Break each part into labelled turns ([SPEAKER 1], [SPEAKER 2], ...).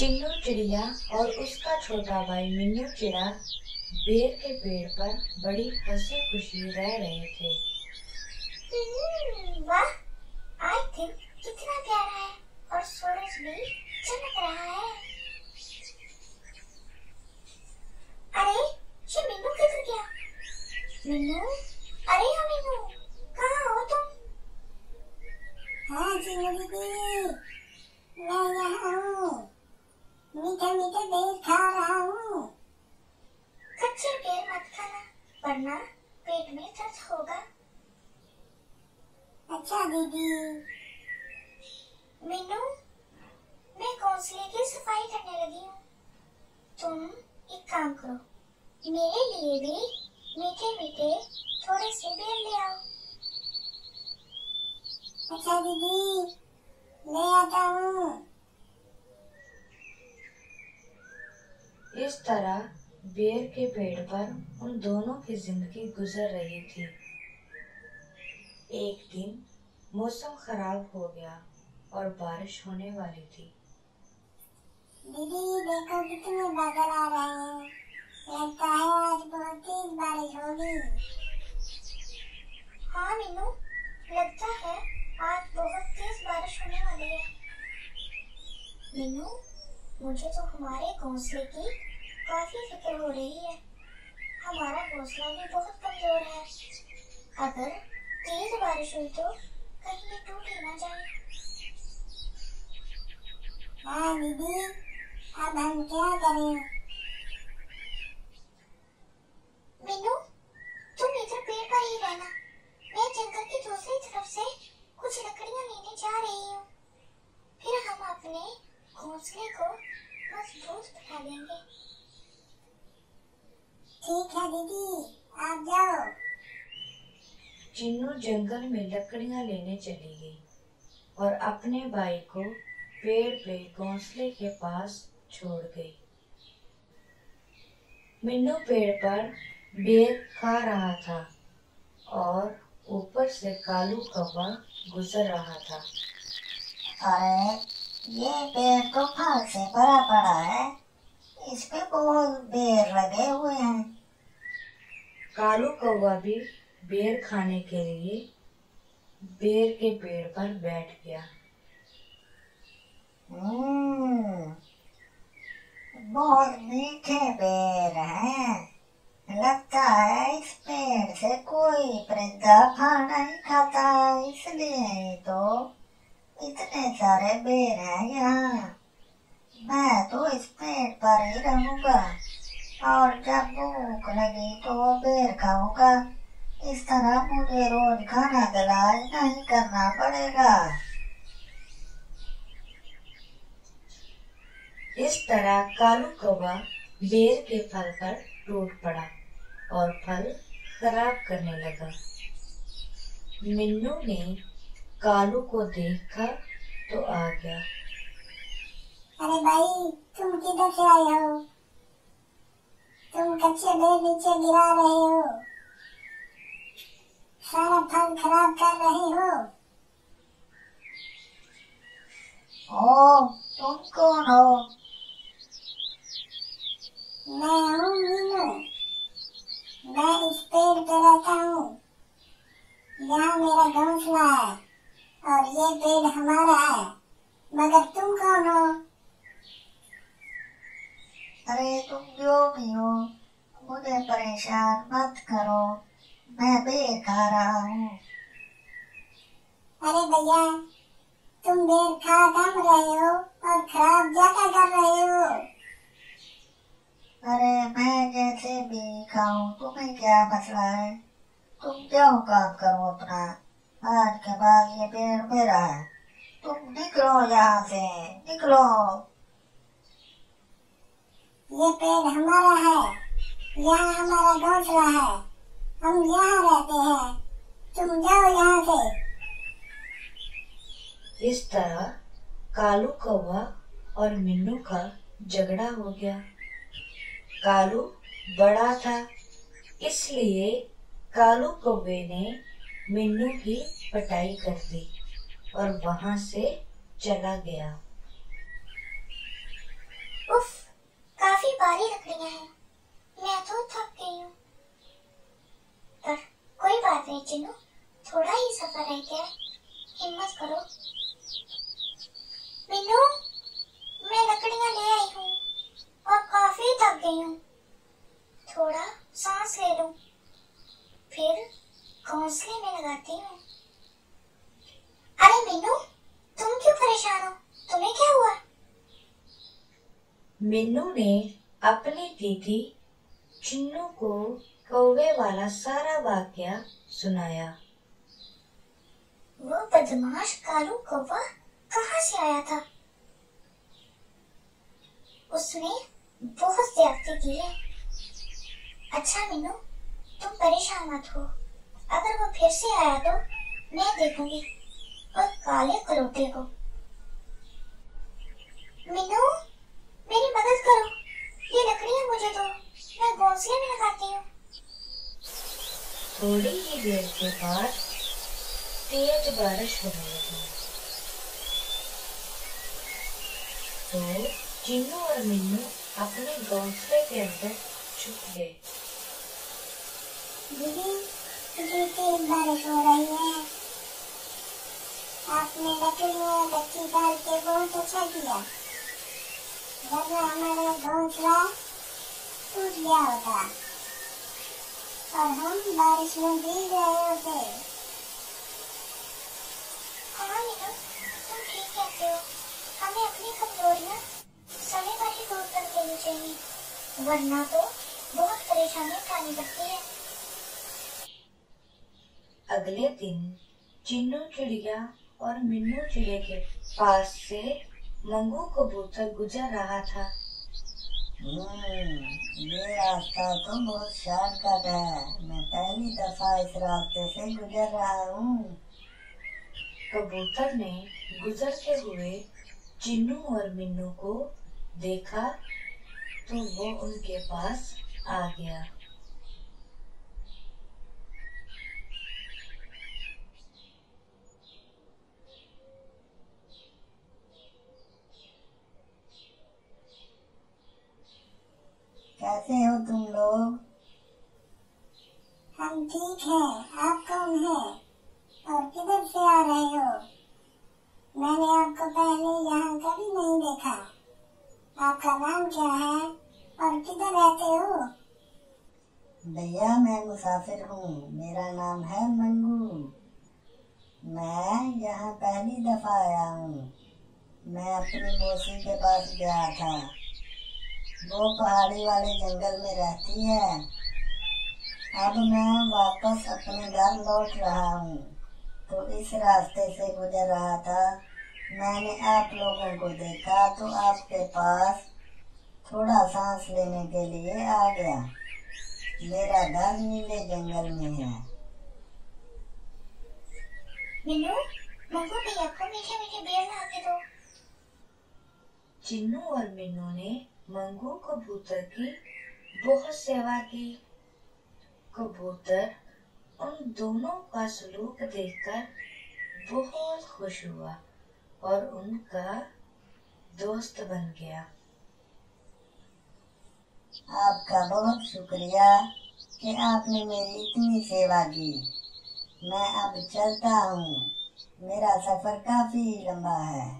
[SPEAKER 1] चिन्नू चिड़िया और उसका छोटा भाई मिन्नू चिड़ा बेर के पेड़ पर बड़ी हंसी खुशी रह रहे थे।
[SPEAKER 2] वाह, आज दिन कितना प्यारा है और सूरज भी चमक रहा है। अरे ये मिन्नू किधर गया? मिन्नू, अरे हाँ मिन्नू, कहाँ हो तुम?
[SPEAKER 3] हाँ चिन्नू दीदी, मैं यहाँ हूँ। मीठे मीठे बेर खा रहा हूँ।
[SPEAKER 2] कच्चे बेर मत खाना, वरना पेट में दर्द होगा।
[SPEAKER 3] अच्छा दीदी।
[SPEAKER 2] मिन्नू, मैं घोंसले की सफाई करने लगी हूँ। तुम एक काम करो, मेरे लिए भी मीठे मीठे थोड़े से बेर ले आओ।
[SPEAKER 3] अच्छा दीदी, ले आता हूँ।
[SPEAKER 1] इस तरह बेर के पेड़ पर उन दोनों की जिंदगी गुजर रही थी। एक दिन मौसम खराब हो गया और बारिश होने वाली थी।
[SPEAKER 3] दीदी देखो कितने बादल आ रहे हैं, लगता है आज बहुत तेज बारिश होगी।
[SPEAKER 2] हाँ मिन्नू, लगता है आज बहुत तेज बारिश होने वाली है। मिन्नू, मुझे तो हमारे घोंसले की काफी फिक्र हो रही है। हमारा घोंसला भी बहुत कमजोर है। अगर तेज बारिश हुई तो कहीं ये टूट ही ना जाए।
[SPEAKER 3] हाँ दीदी, अब हम क्या करें?
[SPEAKER 2] मिन्नू, तुम इधर पेड़ पर ही रहना। मैं जंगल की दूसरी तरफ से कुछ लकड़ियां लेने जा रही हूँ। फिर हम अपने घोंसले को मजबूत बना देंगे।
[SPEAKER 3] ठीक है दीदी, आप जाओ।
[SPEAKER 1] चिन्नू जंगल में लकड़ियां लेने चली गई और अपने भाई को पेड़ पे घोंसले के पास छोड़ गई। मिन्नू पेड़ पर बेर खा रहा था और ऊपर से कालू कौवा गुजर रहा था।
[SPEAKER 4] अरे ये पेड़ तो फल से भरा पड़ा है, इस पे बहुत बेर लगे हुए हैं।
[SPEAKER 1] कालू कौवा भी बेर खाने के लिए बेर के पेड़ पर बैठ गया।
[SPEAKER 4] बहुत मीठे बेर हैं। लगता है इस पेड़ से कोई परिंदा फल नहीं खाता, इसलिए तो इतने सारे बेर हैं यहाँ। मैं तो इस पेड़ पर ही रहूंगा और जब भूख लगी तो बेर खाऊंगा। इस तरह मुझे रोज खाना दलाल नहीं करना पड़ेगा।
[SPEAKER 1] इस तरह कालू कौवा बेर के फल पर टूट पड़ा और फल खराब करने लगा। मिन्नू ने कालू को देखकर तो आ गया।
[SPEAKER 3] अरे भाई, तुम किधर से आए हो? तुम कच्चे बेर नीचे गिरा रहे हो, सारा फल खराब कर रहे हो।
[SPEAKER 4] ओ, तुम कौन हो?
[SPEAKER 3] मैं हूँ मीनू, मैं इस पेड़ पे रहता हूँ। यहाँ मेरा घोंसला है और ये पेड़ हमारा है, मगर तुम कौन हो?
[SPEAKER 4] अरे तुम जो भी हो, मुझे परेशान मत करो, मैं बेर खा रहा हूँ।
[SPEAKER 3] अरे भैया, तुम बेर खा कम रहे हो और खराब ज्यादा कर रहे हो।
[SPEAKER 4] अरे मैं जैसे भी खाऊं, तुम्हें क्या मसला है? तुम जाओ काम करो अपना, आज के बाद ये पेड़ मेरा है। तुम निकलो यहाँ से, निकलो।
[SPEAKER 3] ये पेड़ हमारा है, यहाँ हमारा घोंसला है, हम यहाँ रहते हैं, तुम जाओ यहाँ से।
[SPEAKER 1] इस तरह कालू कौवा और मिन्नू का झगड़ा हो गया। कालू बड़ा था, इसलिए कालू कौवे ने मिन्नू की पिटाई कर दी और वहां से चला गया।
[SPEAKER 2] सारी लकड़ियां हैं, मैं तो थक गई हूँ। पर कोई बात नहीं चिन्नू, थोड़ा ही सफर रह गया, हिम्मत करो। मीनू, मैं लकड़ियां ले आई हूँ और काफी थक गई हूँ, थोड़ा सांस ले लूं, फिर घोंसले में लगाती हूँ। अरे मीनू, तुम क्यों परेशान हो? तुम्हें क्या हुआ?
[SPEAKER 1] मीनू ने अपनी दीदी चिन्नू को कौवे वाला सारा वाकया सुनाया।
[SPEAKER 2] वो बदमाश कालू कौवा कहाँ से आया था? उसने बहुत ज्यादती की है। अच्छा मीनू, तुम परेशान मत हो, अगर वो फिर से आया तो मैं देखूंगी और काले कलोटे को। मीनू, मेरी मदद करो, ये लकड़ियां मुझे दो, मैं घोंसले में लगाती हूँ।
[SPEAKER 1] थोड़ी ही देर के बाद तेज बारिश होने लगी। तो चिन्नू और मीनू अपने घोंसले के अंदर छुप गए।
[SPEAKER 3] दीदी, कितनी तेज बारिश हो रही है। आपने लकड़ियाँ कच्ची डाल के बहुत अच्छा किया, वरना हमारा घोंसला टूट गया होता और हम बारिश में भीग रहे होते।
[SPEAKER 2] हाँ मीनू, तुम ठीक कहते हो, हमें अपनी कमजोरियाँ समय पर ही दूर कर देनी चाहिए, वरना तो बहुत परेशानी उठानी पड़ती है।
[SPEAKER 1] अगले दिन चिन्नू चिड़िया और मिन्नू चिड़िया के पास से मंगू कबूतर गुजर रहा था।
[SPEAKER 4] ये रास्ता तो बहुत शॉर्टकट है, मैं पहली दफा इस रास्ते से गुजर रहा हूँ।
[SPEAKER 1] कबूतर ने गुजरते हुए चिन्नू और मिन्नू को देखा तो वो उनके पास आ गया।
[SPEAKER 4] कैसे हो तुम लोग?
[SPEAKER 3] हम ठीक हैं, आप कौन हैं और किधर से आ रहे हो? मैंने आपको पहले यहाँ कभी नहीं देखा। आपका नाम क्या है और किधर रहते हो?
[SPEAKER 4] भैया मैं मुसाफिर हूँ, मेरा नाम है मंगू। मैं यहाँ पहली दफा आया हूँ। मैं अपनी मौसी के पास गया था, वो पहाड़ी वाले जंगल में रहती है। अब मैं वापस अपने घर लौट रहा हूँ, तो इस रास्ते से गुजर रहा था। मैंने आप लोगों को देखा तो आपके पास थोड़ा सांस लेने के लिए आ गया। मेरा घर नीले जंगल में है।
[SPEAKER 2] मीनू, मंगू भैया को मीठे मीठे बेर ला के दो।
[SPEAKER 1] चिन्नू और मिन्नू ने मंगू कबूतर की बहुत सेवा की। कबूतर उन दोनों का सलूक देखकर बहुत खुश हुआ और उनका दोस्त बन गया।
[SPEAKER 4] आपका बहुत शुक्रिया कि आपने मेरी इतनी सेवा की। मैं अब चलता हूँ, मेरा सफर काफी लंबा है।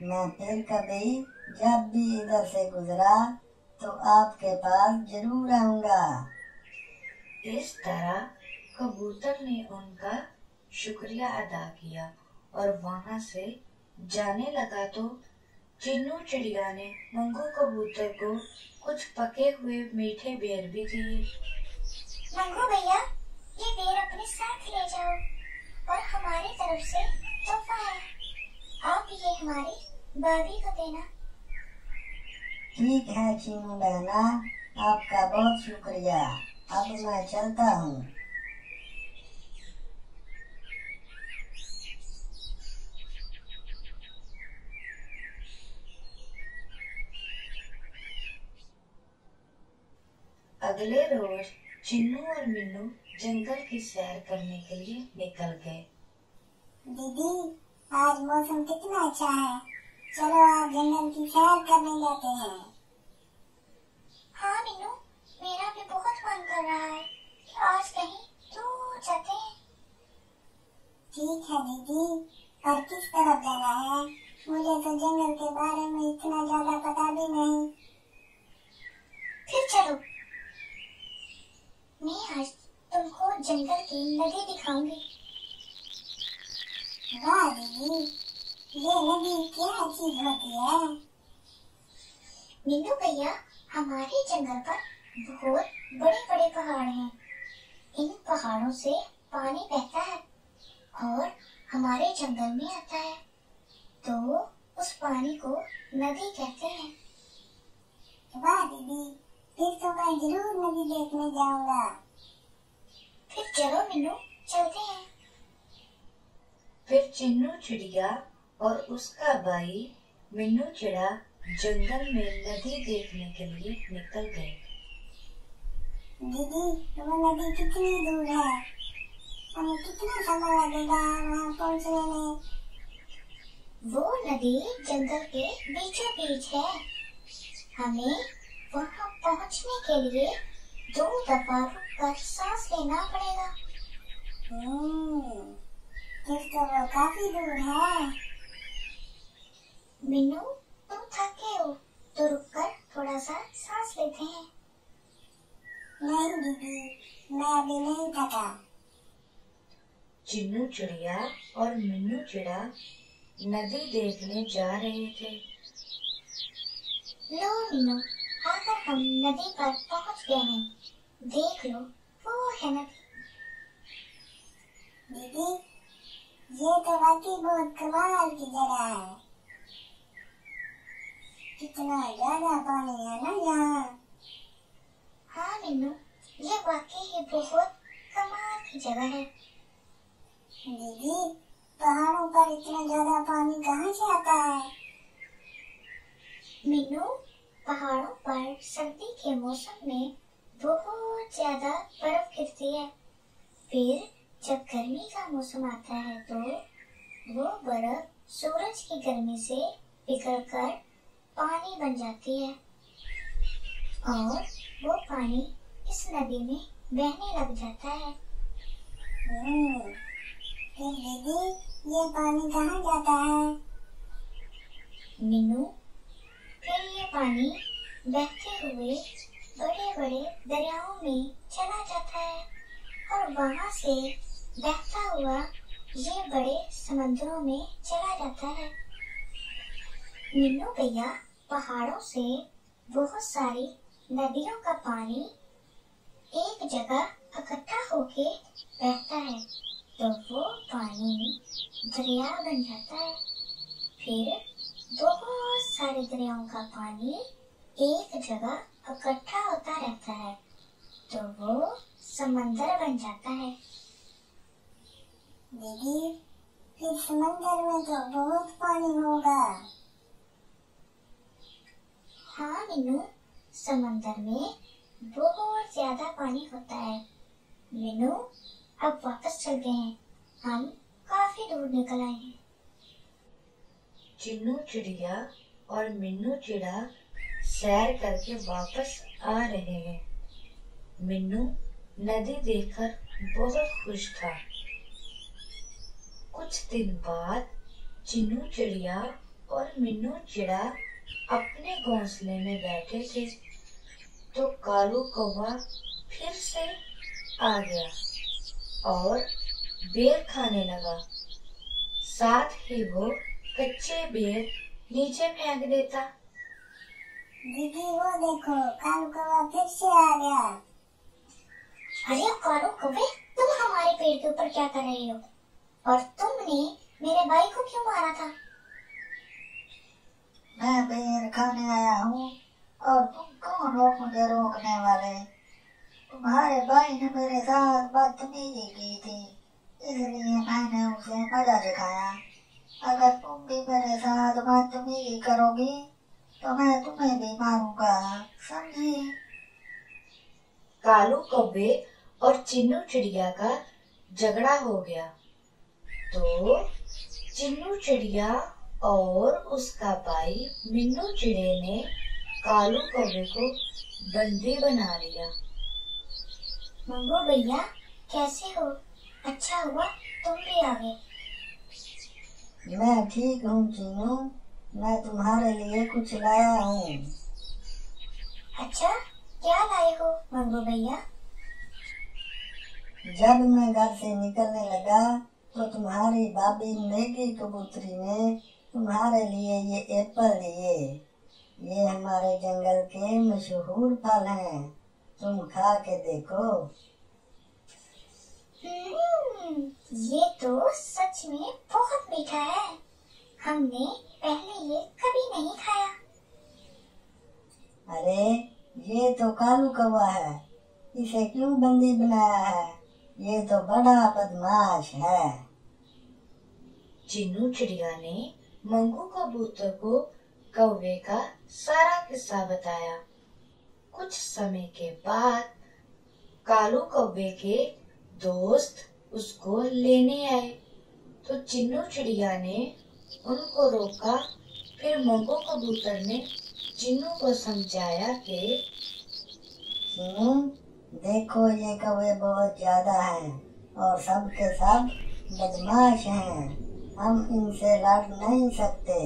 [SPEAKER 4] मैं फिर कभी जब भी इधर से गुजरा तो आपके पास जरूर आऊंगा।
[SPEAKER 1] इस तरह कबूतर ने उनका शुक्रिया अदा किया और वहां से जाने लगा तो चिन्नू चिड़िया ने मंगू कबूतर को कुछ पके हुए मीठे बेर भी दिए।
[SPEAKER 2] मंगू भैया, ये बेर अपने साथ ले जाओ और हमारी तरफ से तोहफा है, आप ये हमारी भाभी को देना।
[SPEAKER 4] ठीक है चीनू बहना, आपका बहुत शुक्रिया। अब मैं चलता हूँ।
[SPEAKER 1] अगले रोज चिन्नू और मिन्नू जंगल की सैर करने के लिए निकल गए।
[SPEAKER 3] दीदी, आज मौसम कितना अच्छा है, चलो आज जंगल की सैर करने जाते हैं।
[SPEAKER 2] हाँ मीनू, मेरा भी बहुत मन कर रहा है कि आज कहीं दूर जाते हैं।
[SPEAKER 3] ठीक है दीदी, और किस तरफ जाना है? मुझे तो जंगल के बारे में इतना ज्यादा पता भी नहीं।
[SPEAKER 2] फिर चलो, मैं आज तुमको जंगल की नदी दिखाऊंगी।
[SPEAKER 3] वाह दीदी, ये नदी क्या चीज होती है?
[SPEAKER 2] मीनू भैया, हमारे जंगल पर बहुत बड़े बड़े पहाड़ हैं। इन पहाड़ों से पानी बहता है और हमारे जंगल में आता है, तो उस पानी को नदी कहते हैं।
[SPEAKER 3] वाह दीदी, फिर तो मैं जरूर नदी देखने जाऊंगा।
[SPEAKER 2] फिर चलो मीनू, चलते हैं।
[SPEAKER 1] फिर चिन्नू चिड़िया और उसका भाई मिन्नू चिड़ा जंगल में नदी देखने के लिए निकल गए।
[SPEAKER 3] दीदी, वो नदी कितनी दूर है? हमें कितना समय लगेगा वहाँ पहुँचने में?
[SPEAKER 2] वो नदी जंगल के बीचों बीच है। हमें वहाँ पहुँचने के लिए 2 दफा रुककर सांस लेना पड़ेगा।
[SPEAKER 3] फिर तो वो काफी दूर है।
[SPEAKER 2] मीनू, तुम थके हो तो रुककर थोड़ा सा सांस लेते हैं।
[SPEAKER 3] नहीं दीदी, मैं अभी नहीं थका।
[SPEAKER 1] चिन्नू चिड़िया और मिन्नू चिड़ा नदी देखने जा रहे थे।
[SPEAKER 2] लो मीनू, आकर हम नदी पर पहुँच गए हैं। देख लो, वो है नदी।
[SPEAKER 3] दीदी, ये तो वाकई बहुत कमाल की जगह है। कितना ज्यादा पानी है ना यहाँ।
[SPEAKER 2] हाँ मीनू, ये वाकई ही बहुत कमाल की जगह है।
[SPEAKER 3] दीदी, पहाड़ों पर इतना ज्यादा पानी कहाँ से आता है?
[SPEAKER 2] मीनू, पहाड़ों पर सर्दी के मौसम में बहुत ज्यादा बर्फ गिरती है। फिर जब गर्मी का मौसम आता है तो वो बर्फ सूरज की गर्मी से पिघलकर पानी बन जाती है और वो पानी इस नदी में बहने लग जाता है।
[SPEAKER 3] फिर दीदी, ये पानी कहाँ जाता है?
[SPEAKER 2] मीनू, फिर ये पानी बहते हुए बड़े बड़े दरियाओं में चला जाता है और वहाँ से बहता हुआ ये बड़े समंदरों में चला जाता है। मीनू भैया, पहाड़ों से बहुत सारी नदियों का पानी एक जगह इकट्ठा होके बहता है, तो वो पानी दरिया बन जाता है। फिर बहुत सारे दरियाओं का पानी एक जगह इकट्ठा होता रहता है, तो वो समंदर बन जाता है।
[SPEAKER 3] दीदी, फिर समंदर में तो बहुत पानी होगा।
[SPEAKER 2] हाँ मीनू, समंदर में बहुत ज्यादा पानी होता है। मीनू, अब वापस चल गए हैं, हम काफी दूर निकल आए हैं।
[SPEAKER 1] चिन्नू चिड़िया और मिन्नू चिड़ा सैर करके वापस आ रहे हैं। मिन्नू नदी देखकर बहुत खुश था। कुछ दिन बाद चिन्नू चिड़िया और मिन्नू चिड़ा अपने घोंसले में बैठे थे तो कालू कौवा फिर से आ गया और बेर खाने लगा। साथ ही वो कच्चे बेर नीचे फेंक देता।
[SPEAKER 3] दीदी, वो देखो, कालू कौवा फिर से आ गया।
[SPEAKER 2] अरे कालू कौवे, तुम हमारे पेड़ के ऊपर क्या कर रहे हो? और तुमने मेरे भाई को क्यों मारा था?
[SPEAKER 4] मैं बेर खाने आया हूँ और तुम कौन हो मुझे रोकने वाले? तुम्हारे भाई ने मेरे साथ बदतमीजी की थी, इसलिए मैंने उसे मजा दिखाया। अगर तुम भी मेरे साथ बदतमीजी करोगी तो मैं तुम्हें भी मारूंगा, समझी?
[SPEAKER 1] कालू कौवे और चिन्नू चिड़िया का झगड़ा हो गया तो चिन्नू चिड़िया और उसका भाई मिन्नू चिड़े ने कालू कौवे को बंदी बना लिया।
[SPEAKER 2] मंगू भैया कैसे हो? अच्छा हुआ तुम भी आ गए।
[SPEAKER 4] मैं ठीक हूँ चीनू, मैं तुम्हारे लिए कुछ लाया हूँ।
[SPEAKER 2] अच्छा क्या लाए हो मंगू भैया?
[SPEAKER 4] जब मैं घर से निकलने लगा तो तुम्हारी भाभी नेगी कबूतरी ने तुम्हारे लिए ये एप्पल दिए। ये हमारे जंगल के मशहूर फल हैं, तुम खा के देखो।
[SPEAKER 2] ये तो सच में बहुत मीठा है। हमने पहले ये कभी नहीं खाया।
[SPEAKER 4] अरे ये तो कालू कौवा है, इसे क्यों बंदी बनाया है? ये तो बड़ा बदमाश है।
[SPEAKER 1] चिन्नू चिड़िया ने मंगू कबूतर को कौवे का सारा किस्सा बताया। कुछ समय के बाद कालू कौवे के दोस्त उसको लेने आए तो चिन्नू चिड़िया ने उनको रोका। फिर मंगू कबूतर ने चिन्नू को समझाया कि
[SPEAKER 4] देखो ये कौवे बहुत ज्यादा हैं और सब के सब बदमाश हैं, हम इनसे लड़ नहीं सकते,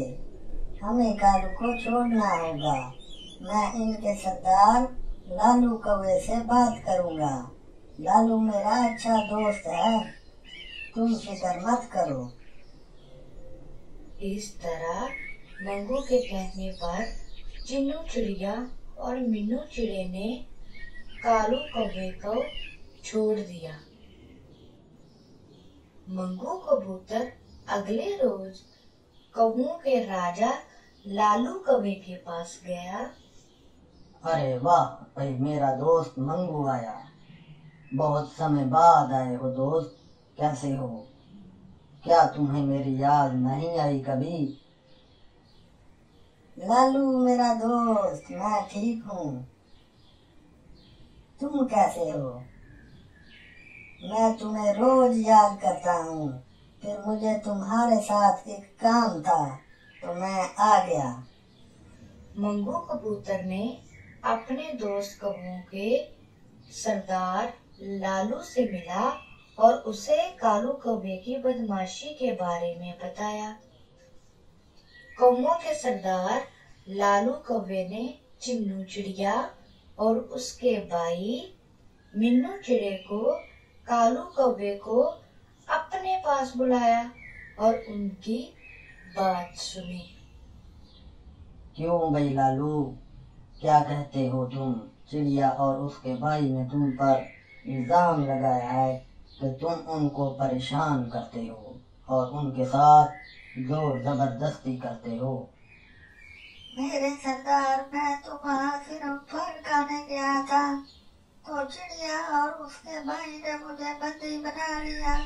[SPEAKER 4] हमें कालू को छोड़ना होगा। मैं इनके सरदार लालू कौवे से बात करूंगा। लालू मेरा अच्छा दोस्त है, तुम फिक्र मत करो।
[SPEAKER 1] इस तरह मंगू के कहने पर चिन्नू चिड़िया और मिन्नू चिड़े ने कालू कौवे को छोड़ दिया। मंगू कबूतर अगले रोज कौवों के राजा लालू कौवे के पास गया।
[SPEAKER 4] अरे वाह भाई, मेरा दोस्त मंगू आया। बहुत समय बाद आए हो दोस्त, कैसे हो? क्या तुम्हें मेरी याद नहीं आई कभी? लालू मेरा दोस्त, मैं ठीक हूँ, तुम कैसे हो? मैं तुम्हें रोज याद करता हूँ, फिर मुझे तुम्हारे साथ एक काम था तो मैं आ गया।
[SPEAKER 1] मंगू कबूतर ने अपने दोस्त कौवों के सरदार लालू से मिला और उसे कालू कौवे की बदमाशी के बारे में बताया। कौवों के सरदार लालू कौवे ने चिन्नू चिड़िया और उसके भाई मिन्नू चिड़े को कालू कौवे को अपने पास बुलाया और उनकी बात सुनी।
[SPEAKER 4] क्यों भाई लालू, क्या कहते हो तुम? चिड़िया और उसके भाई ने तुम पर इल्जाम लगाया है कि तुम उनको परेशान करते हो और उनके साथ जोर जबरदस्ती करते हो। मेरे सरदार, मैं तो वहाँ सिर्फ फल खाने गया था तो चिड़िया और उसके भाई ने मुझे बंदी बना लिया।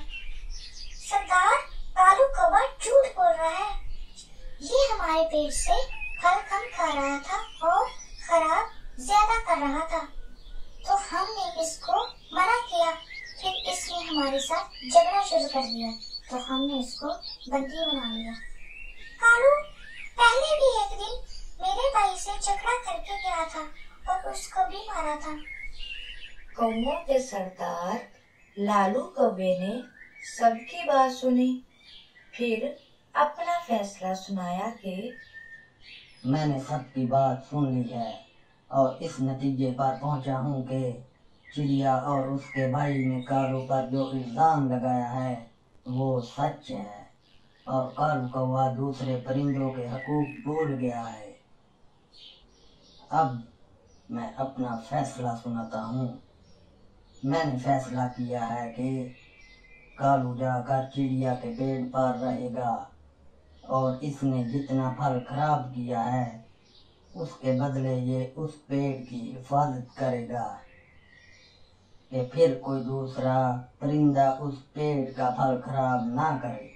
[SPEAKER 2] सरदार, कालू कौवा झूठ बोल रहा है। ये हमारे पेट से फल कम खा रहा था और खराब ज्यादा कर रहा था, तो हमने इसको मना किया। फिर इसने हमारे साथ झगड़ा शुरू कर दिया तो हमने इसको बंदी बना लिया। कालू पहले भी एक दिन मेरे भाई से झगड़ा करके गया था और उसको भी मारा था।
[SPEAKER 1] कौवों के सरदार लालू कौवे ने सबकी बात सुनी, फिर अपना फैसला सुनाया कि
[SPEAKER 4] मैंने सबकी बात सुन ली है और इस नतीजे पर पहुंचा हूं कि चिड़िया और उसके भाई ने कालू पर जो इल्जाम लगाया है वो सच है और कालू कौवा दूसरे परिंदों के हकूक भूल गया है। अब मैं अपना फैसला सुनाता हूँ। मैंने फैसला किया है कि कालू जाकर चिड़िया के पेड़ पर रहेगा और इसने जितना फल खराब किया है उसके बदले ये उस पेड़ की हिफाजत करेगा कि फिर कोई दूसरा परिंदा उस पेड़ का फल खराब ना करे।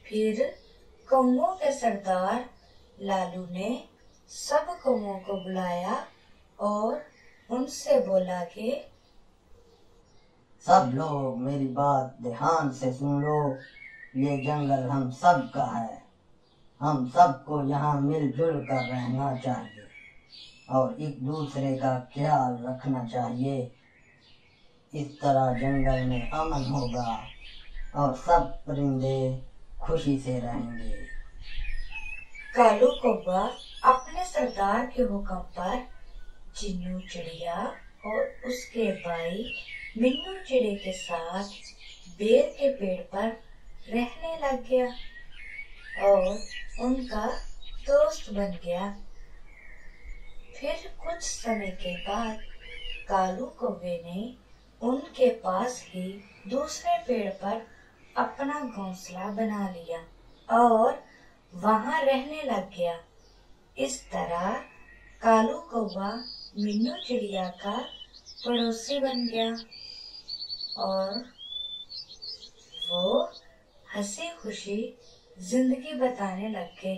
[SPEAKER 1] फिर कौवों के सरदार लालू ने सब कौवों को बुलाया और उनसे बोला कि
[SPEAKER 4] सब लोग मेरी बात ध्यान से सुन लो, ये जंगल हम सब का है, हम सबको यहाँ मिलजुल कर रहना चाहिए
[SPEAKER 5] और एक दूसरे का ख्याल रखना चाहिए। इस तरह जंगल में अमन होगा और सब परिंदे खुशी से रहेंगे।
[SPEAKER 1] कालू कौवा अपने सरदार के हुक्म पर चिन्नू चिड़िया और उसके भाई मिन्नू चिड़े के साथ बेर के पेड़ पर रहने लग गया और उनका दोस्त बन गया। फिर कुछ समय के बाद कालू कौवे ने उनके पास ही दूसरे पेड़ पर अपना घोंसला बना लिया और वहां रहने लग गया। इस तरह कालू कौवा मिन्नू चिड़िया का पड़ोसी बन गया और वो हंसी खुशी जिंदगी बताने लग गए।